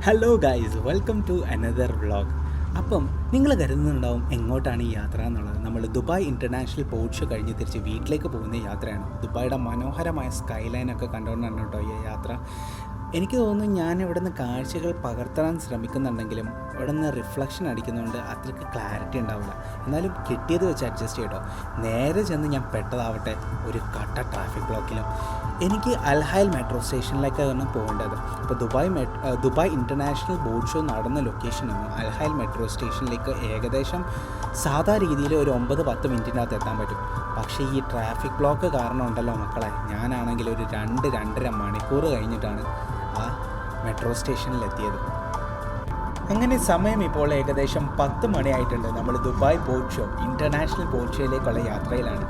Hello guys, welcome to another vlog. അപ്പം നിങ്ങൾ കരുതുന്നുണ്ടാവും എങ്ങോട്ടാണ് ഈ യാത്ര എന്നുള്ളത്. നമ്മൾ ദുബായ് ഇൻ്റർനാഷണൽ പോർട്ട് ഷോ കഴിഞ്ഞ് തിരിച്ച് വീട്ടിലേക്ക് പോകുന്ന യാത്രയാണ്. ദുബായിയുടെ മനോഹരമായ സ്കൈ ലൈനൊക്കെ കണ്ടുകൊണ്ടാണ് കേട്ടോ ഈ യാത്ര. എനിക്ക് തോന്നുന്നു ഞാൻ ഇവിടെ നിന്ന് കാഴ്ചകൾ പകർത്താൻ ശ്രമിക്കുന്നുണ്ടെങ്കിലും ഇവിടെ നിന്ന് റിഫ്ലക്ഷൻ അടിക്കുന്നതുകൊണ്ട് അത്രയ്ക്ക് ക്ലാരിറ്റി ഉണ്ടാവില്ല. എന്നാലും കിട്ടിയത് വെച്ച് അഡ്ജസ്റ്റ് ചെയ്തോ. നേരെ ചെന്ന് ഞാൻ പെട്ടതാവട്ടെ ഒരു കട്ട ട്രാഫിക് ബ്ലോക്കിലും. എനിക്ക് അൽഹൈൽ മെട്രോ സ്റ്റേഷനിലേക്കാണ് പോകേണ്ടത്. അപ്പോൾ ദുബായ് ഇൻ്റർനാഷണൽ ബോട്ട് ഷോ നടന്ന ലൊക്കേഷനിൽ നിന്ന് അൽഹൈൽ മെട്രോ സ്റ്റേഷനിലേക്ക് ഏകദേശം സാധാ രീതിയിൽ ഒരു 9-10 മിനിറ്റിനകത്ത് എത്താൻ പറ്റും. പക്ഷേ ഈ ട്രാഫിക് ബ്ലോക്ക് കാരണം ഉണ്ടല്ലോ മക്കളെ, ഞാനാണെങ്കിൽ ഒരു 2-2.5 മണിക്കൂർ കഴിഞ്ഞിട്ടാണ് ആ മെട്രോ സ്റ്റേഷനിലെത്തിയത്. അങ്ങനെ സമയം ഇപ്പോൾ ഏകദേശം 10 മണിയായിട്ടുണ്ട്. നമ്മൾ Dubai boat show international boat ഷോയിലേക്കുള്ള യാത്രയിലാണ്.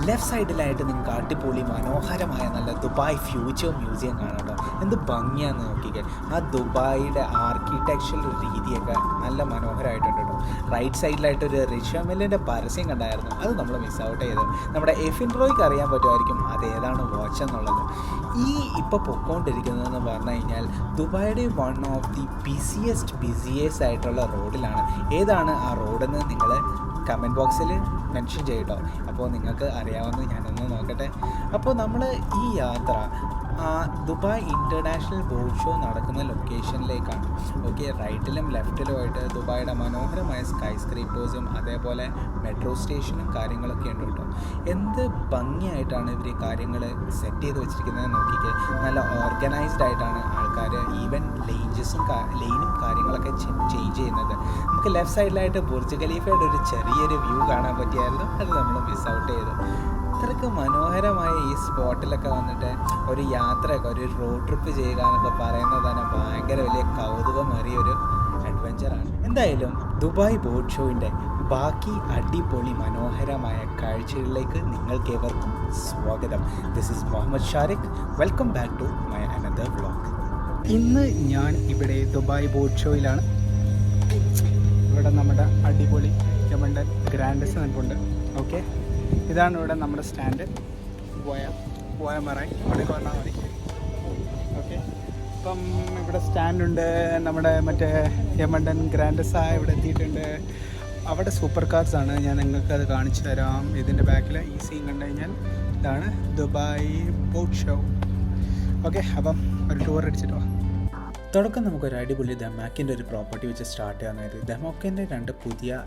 ലെഫ്റ്റ് സൈഡിലായിട്ട് നിങ്ങൾക്ക് അടിപൊളി മനോഹരമായ നല്ല ദുബായ് ഫ്യൂച്ചർ മ്യൂസിയം കാണാട്ടോ. എന്ത് ഭംഗിയാണെന്ന് നോക്കിക്കേ. ആ ദുബായിയുടെ ആർക്കിടെക്ചറൽ രീതിയൊക്കെ നല്ല മനോഹരമായിട്ടുണ്ട് കേട്ടോ. റൈറ്റ് സൈഡിലായിട്ടൊരു റിഷമിലിൻ്റെ പരസ്യം കണ്ടായിരുന്നു, അത് നമ്മൾ മിസ് ഔട്ട് ചെയ്തു. നമ്മുടെ എഫിൻ റോയ്ക്ക് അറിയാൻ പറ്റുമായിരിക്കും അത് ഏതാണ് വാച്ച് എന്നുള്ളത്. ഈ ഇപ്പോൾ പൊയ്ക്കൊണ്ടിരിക്കുന്നതെന്ന് പറഞ്ഞു കഴിഞ്ഞാൽ ദുബായിയുടെ വൺ ഓഫ് ദി ബിസിയസ്റ്റ് ആയിട്ടുള്ള റോഡിലാണ്. ഏതാണ് ആ റോഡെന്ന് നിങ്ങൾ കമൻറ്റ് ബോക്സിൽ മെൻഷൻ ചെയ്യട്ടോ. അപ്പോൾ നിങ്ങൾക്ക് അറിയാവുന്നത് ഞാനൊന്ന് നോക്കട്ടെ. അപ്പോൾ നമ്മൾ ഈ യാത്ര ദുബായ് ഇൻ്റർനാഷണൽ ബോട്ട് ഷോ നടക്കുന്ന ലൊക്കേഷനിലേക്കാണ്. ഓക്കെ, റൈറ്റിലും ലെഫ്റ്റിലുമായിട്ട് ദുബായിയുടെ മനോഹരമായ സ്കൈ സ്ക്രീപ്പേഴ്സും അതേപോലെ മെട്രോ സ്റ്റേഷനും കാര്യങ്ങളൊക്കെ ഉണ്ട് കേട്ടോ. എന്ത് ഭംഗിയായിട്ടാണ് ഇവർ കാര്യങ്ങൾ സെറ്റ് ചെയ്ത് വെച്ചിരിക്കുന്നത് നോക്കിക്കേ. നല്ല ഓർഗനൈസ്ഡ് ആയിട്ടാണ് ആൾക്കാർ ഈവൻ ലൈനും കാര്യങ്ങളൊക്കെ ചേഞ്ച് ചെയ്യുന്നത്. നമുക്ക് ലെഫ്റ്റ് സൈഡിലായിട്ട് ബുർജ് ഖലീഫയുടെ ഒരു ചെറിയൊരു വ്യൂ കാണാൻ പറ്റിയായിരുന്നു, അത് നമ്മൾ മിസ് ഔട്ട് ചെയ്തു. അത്രയ്ക്ക് മനോഹരമായ ഈ സ്പോട്ടിലൊക്കെ വന്നിട്ട് ഒരു യാത്രയൊക്കെ ഒരു റോഡ് ട്രിപ്പ് ചെയ്യുക എന്നൊക്കെ പറയുന്നത് തന്നെ ഭയങ്കര വലിയ കൗതുകമേറിയൊരു അഡ്വഞ്ചറാണ്. എന്തായാലും ദുബായ് ബോട്ട് ഷോയിൻ്റെ ബാക്കി അടിപൊളി മനോഹരമായ കാഴ്ചകളിലേക്ക് നിങ്ങൾക്കേവർക്കും സ്വാഗതം. This is Muhammad Shariq. Welcome back to my another vlog. ഇന്ന് ഞാൻ ഇവിടെ ദുബായ് ബോട്ട് ഷോയിലാണ്. ഇവിടെ നമ്മുടെ അടിപൊളി യമണ്ടൻ ഗ്രാൻഡസ് നിൽപ്പുണ്ട്. ഓക്കെ, ഇതാണ് ഇവിടെ നമ്മുടെ സ്റ്റാൻഡ്. പോയ മറായി അവിടേക്ക് വന്നാൽ മതി. ഓക്കെ, ഇപ്പം ഇവിടെ സ്റ്റാൻഡുണ്ട്. നമ്മുടെ മറ്റേ യമണ്ടൻ ഗ്രാൻഡസ് ഇവിടെ എത്തിയിട്ടുണ്ട്. അവിടെ സൂപ്പർ കാർസാണ്, ഞാൻ നിങ്ങൾക്ക് അത് കാണിച്ചു തരാം. ഇതിൻ്റെ ബാക്കിൽ ഈ സീൻ കണ്ടു കഴിഞ്ഞാൽ ഇതാണ് ദുബായ് ബോട്ട് ഷോ. ഓക്കെ, അപ്പം ഒരു ടൂർ അടിച്ചിട്ട് വാ. തുടക്കം നമുക്കൊരു അടിപൊളി ദമാക്കിൻ്റെ ഒരു പ്രോപ്പർട്ടി വെച്ച് സ്റ്റാർട്ട് ചെയ്യാനായത്. ദമാക്കിൻ്റെ 2 പുതിയ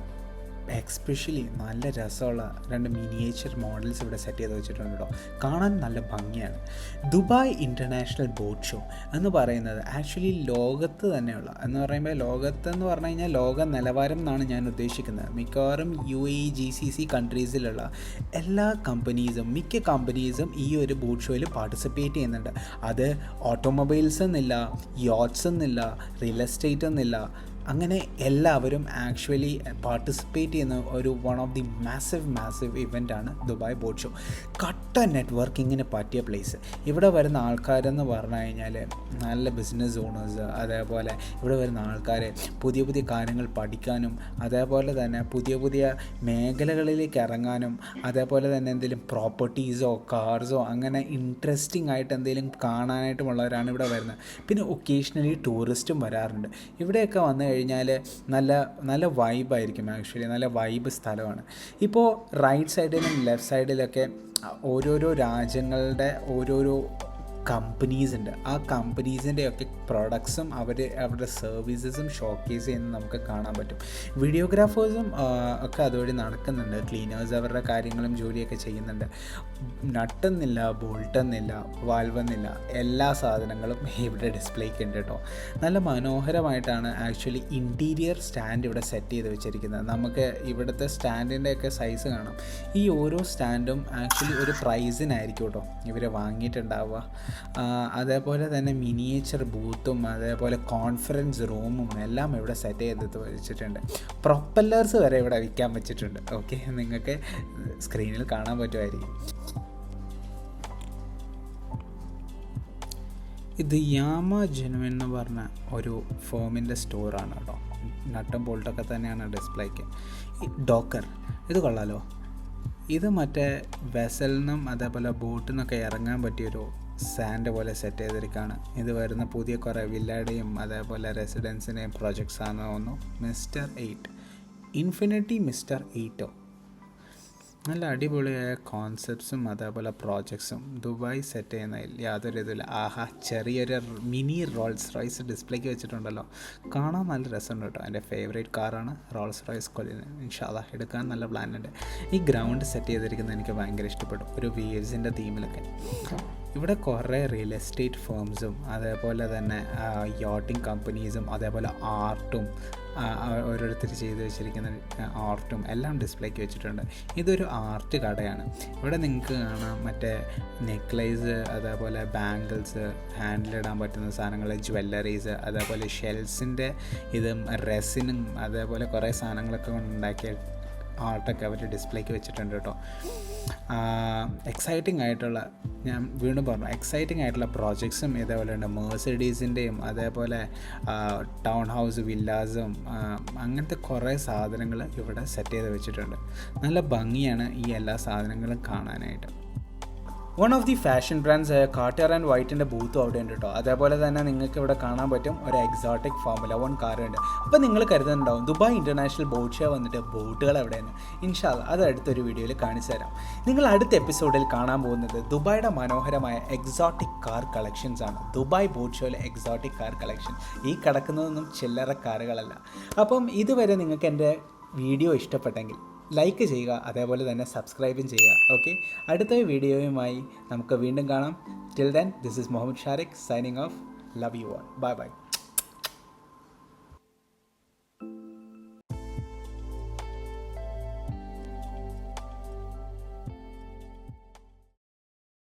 എക്സ്പെഷ്യലി നല്ല രസമുള്ള 2 മിനിയേച്ചർ മോഡൽസ് ഇവിടെ സെറ്റ് ചെയ്ത് വെച്ചിട്ടുണ്ട് കേട്ടോ. കാണാൻ നല്ല ഭംഗിയാണ്. ദുബായ് ഇൻ്റർനാഷണൽ ബോട്ട് ഷോ എന്ന് പറയുന്നത് ആക്ച്വലി ലോകത്ത് തന്നെയുള്ള എന്ന് പറയുമ്പോൾ ലോകത്തെന്ന് പറഞ്ഞു കഴിഞ്ഞാൽ ലോക നിലവാരം എന്നാണ് ഞാൻ ഉദ്ദേശിക്കുന്നത്. മിക്കവാറും UAE GCC കൺട്രീസിലുള്ള മിക്ക കമ്പനീസും ഈ ഒരു ബോട്ട് ഷോയിൽ പാർട്ടിസിപ്പേറ്റ് ചെയ്യുന്നുണ്ട്. അത് ഓട്ടോമൊബൈൽസ് എന്നില്ല, യോട്ട്സ് എന്നില്ല, റിയൽ എസ്റ്റേറ്റ് എന്നില്ല, അങ്ങനെ എല്ലാവരും ആക്ച്വലി പാർട്ടിസിപ്പേറ്റ് ചെയ്യുന്ന ഒരു വൺ ഓഫ് ദി മാസീവ് ഇവൻ്റാണ് ദുബായ് ബോട്ട് ഷോ. കട്ട നെറ്റ്വർക്കിങ്ങിന് പറ്റിയ പ്ലേസ്. ഇവിടെ വരുന്ന ആൾക്കാരെന്ന് പറഞ്ഞു കഴിഞ്ഞാൽ നല്ല ബിസിനസ് ഓണേഴ്സ്, അതേപോലെ ഇവിടെ വരുന്ന ആൾക്കാർ പുതിയ കാര്യങ്ങൾ പഠിക്കാനും അതേപോലെ തന്നെ പുതിയ മേഖലകളിലേക്ക് ഇറങ്ങാനും അതേപോലെ തന്നെ എന്തെങ്കിലും പ്രോപ്പർട്ടീസോ കാർസോ അങ്ങനെ ഇൻട്രസ്റ്റിംഗ് ആയിട്ട് എന്തെങ്കിലും കാണാനായിട്ടുമുള്ളവരാണ് ഇവിടെ വരുന്നത്. പിന്നെ ഒക്കേഷണലി ടൂറിസ്റ്റും വരാറുണ്ട്. ഇവിടെയൊക്കെ വന്നു കഴിഞ്ഞാൽ നല്ല വൈബായിരിക്കും. ആക്ച്വലി നല്ല വൈബ് സ്ഥലമാണ്. ഇപ്പോൾ റൈറ്റ് സൈഡിലും ലെഫ്റ്റ് സൈഡിലൊക്കെ ഓരോരോ രാജ്യങ്ങളുടെ ഓരോരോ കമ്പനീസ് ഉണ്ട്. ആ കമ്പനീസിൻ്റെയൊക്കെ പ്രൊഡക്ട്സും അവരുടെ സർവീസസും ഷോക്കേസ് ചെയ്യുന്നത് നമുക്ക് കാണാൻ പറ്റും. വീഡിയോഗ്രാഫേഴ്സും ഒക്കെ അതുവഴി നടക്കുന്നുണ്ട്. ക്ലീനേഴ്സ് അവരുടെ കാര്യങ്ങളും ജോലിയൊക്കെ ചെയ്യുന്നുണ്ട്. നട്ടെന്നില്ല, ബോൾട്ടെന്നില്ല, വാൽവെന്നില്ല, എല്ലാ സാധനങ്ങളും ഇവിടെ ഡിസ്പ്ലേക്ക് ഉണ്ട് കേട്ടോ. നല്ല മനോഹരമായിട്ടാണ് ആക്ച്വലി ഇൻറ്റീരിയർ സ്റ്റാൻഡ് ഇവിടെ സെറ്റ് ചെയ്ത് വെച്ചിരിക്കുന്നത്. നമുക്ക് ഇവിടുത്തെ സ്റ്റാൻഡിൻ്റെയൊക്കെ സൈസ് കാണാം. ഈ ഓരോ സ്റ്റാൻഡും ആക്ച്വലി ഒരു പ്രൈസിനായിരിക്കും കേട്ടോ ഇവർ വാങ്ങിയിട്ടുണ്ടാവുക. അതേപോലെ തന്നെ മിനിയേച്ചർ ബൂത്തും അതേപോലെ കോൺഫറൻസ് റൂമും എല്ലാം ഇവിടെ സെറ്റ് ചെയ്ത് വെച്ചിട്ടുണ്ട്. പ്രൊപ്പല്ലേഴ്സ് വരെ ഇവിടെ വിൽക്കാൻ വെച്ചിട്ടുണ്ട്. ഓക്കെ, നിങ്ങൾക്ക് സ്ക്രീനിൽ കാണാൻ പറ്റുമായിരിക്കും. ഇത് യാമ ജെനുവിൻ എന്ന് പറഞ്ഞ ഒരു ഫേമിൻ്റെ സ്റ്റോറാണ് കേട്ടോ. നട്ടും ബോൾട്ടൊക്കെ തന്നെയാണ് ഡിസ്പ്ലേക്ക്. ഡോക്കർ ഇത് കൊള്ളാലോ. ഇത് മറ്റേ വെസലിനും അതേപോലെ ബോട്ടിൽ നിന്നൊക്കെ ഇറങ്ങാൻ പറ്റിയൊരു സാൻഡ് പോലെ സെറ്റ് ചെയ്തിരിക്കുകയാണ്. ഇത് വരുന്ന പുതിയ കുറേ വില്ലയുടെയും അതേപോലെ റെസിഡൻസിൻ്റെയും പ്രോജക്ട്സ് ആണെന്ന് തോന്നുന്നു. മിസ്റ്റർ 8 ഇൻഫിനിറ്റി മിസ്റ്റർ 8 നല്ല അടിപൊളിയായ കോൺസെപ്റ്റ്സും അതേപോലെ പ്രോജക്ട്സും ദുബായ് സെറ്റ് ചെയ്യുന്നതിൽ യാതൊരു ഇതില്ല. ആഹാ, ചെറിയൊരു മിനി റോൾസ് റോയ്സ് ഡിസ്പ്ലേക്ക് വെച്ചിട്ടുണ്ടല്ലോ, കാണാൻ നല്ല രസമുണ്ട് കേട്ടോ. എൻ്റെ ഫേവറേറ്റ് കാറാണ് റോൾസ് റോയ്സ് കൊലിന്. ഇൻഷാ അല്ലാ എടുക്കാൻ നല്ല പ്ലാൻ ഉണ്ട്. ഈ ഗ്രൗണ്ട് സെറ്റ് ചെയ്തിരിക്കുന്നത് എനിക്ക് ഭയങ്കര ഇഷ്ടപ്പെട്ടു, ഒരു വേവ്സിൻ്റെ തീമിലൊക്കെ. ഇവിടെ കുറേ റിയൽ എസ്റ്റേറ്റ് ഫേംസും അതേപോലെ തന്നെ യോട്ടിംഗ് കമ്പനീസും അതേപോലെ ആർട്ടും ഓരോരുത്തർ ചെയ്ത് വെച്ചിരിക്കുന്ന ആർട്ടും എല്ലാം ഡിസ്പ്ലേക്ക് വെച്ചിട്ടുണ്ട്. ഇതൊരു ആർട്ട് കടയാണ്. ഇവിടെ നിങ്ങൾക്ക് കാണാം മറ്റേ നെക്ലേസ്, അതേപോലെ ബാംഗിൾസ്, ഹാൻഡിലിടാൻ പറ്റുന്ന സാധനങ്ങൾ, ജ്വല്ലറീസ്, അതേപോലെ ഷെൽസിൻ്റെ ഇതും റെസിനും അതേപോലെ കുറേ സാധനങ്ങളൊക്കെ ഉണ്ടാക്കിയ ആർട്ടൊക്കെ അവർ ഡിസ്പ്ലേക്ക് വെച്ചിട്ടുണ്ട് കേട്ടോ. എക്സൈറ്റിംഗ് ആയിട്ടുള്ള, ഞാൻ വീണ്ടും പറഞ്ഞു, എക്സൈറ്റിംഗ് ആയിട്ടുള്ള പ്രോജക്ട്സും ഇതേപോലെ ഉണ്ട്. മേഴ്സിഡീസിൻ്റെയും അതേപോലെ ടൗൺ ഹൗസ് വില്ലാസും അങ്ങനത്തെ കുറേ സാധനങ്ങൾ ഇവിടെ സെറ്റ് ചെയ്ത് വെച്ചിട്ടുണ്ട്. നല്ല ഭംഗിയാണ് ഈ എല്ലാ സാധനങ്ങളും കാണാനായിട്ട്. One of the fashion brands ആയ കാർട്ടിയർ ആൻഡ് വൈറ്റിൻ്റെ ബൂത്തും അവിടെ ഉണ്ട് കേട്ടോ. അതേപോലെ തന്നെ നിങ്ങൾക്ക് ഇവിടെ കാണാൻ പറ്റും ഒരു എക്സോട്ടിക് ഫോർമുല 1 കാറുണ്ട്. അപ്പോൾ നിങ്ങൾ കരുതുന്നുണ്ടാവും ദുബായ് ഇൻ്റർനാഷണൽ ബോട്ട് ഷോ വന്നിട്ട് ബോട്ടുകൾ എവിടെയാണ്. ഇൻഷാ അല്ലാ അത് അടുത്തൊരു വീഡിയോയിൽ കാണിച്ചു തരാം. നിങ്ങൾ അടുത്ത എപ്പിസോഡിൽ കാണാൻ പോകുന്നത് ദുബായുടെ മനോഹരമായ എക്സോട്ടിക് കാർ കളക്ഷൻസ് ആണ്. ദുബായ് ബോട്ട് ഷോയിലെ എക്സോട്ടിക് കാർ കളക്ഷൻ. ഈ കിടക്കുന്നതൊന്നും ചില്ലറ കാറുകളല്ല. അപ്പം ഇതുവരെ നിങ്ങൾക്ക് എൻ്റെ വീഡിയോ ഇഷ്ടപ്പെട്ടെങ്കിൽ ലൈക്ക് ചെയ്യുക, അതേപോലെ തന്നെ സബ്സ്ക്രൈബും ചെയ്യുക. ഓക്കെ, അടുത്ത വീഡിയോയുമായി നമുക്ക് വീണ്ടും കാണാം. Till then, this is Muhammad Shariq signing off. Love you all. Bye by.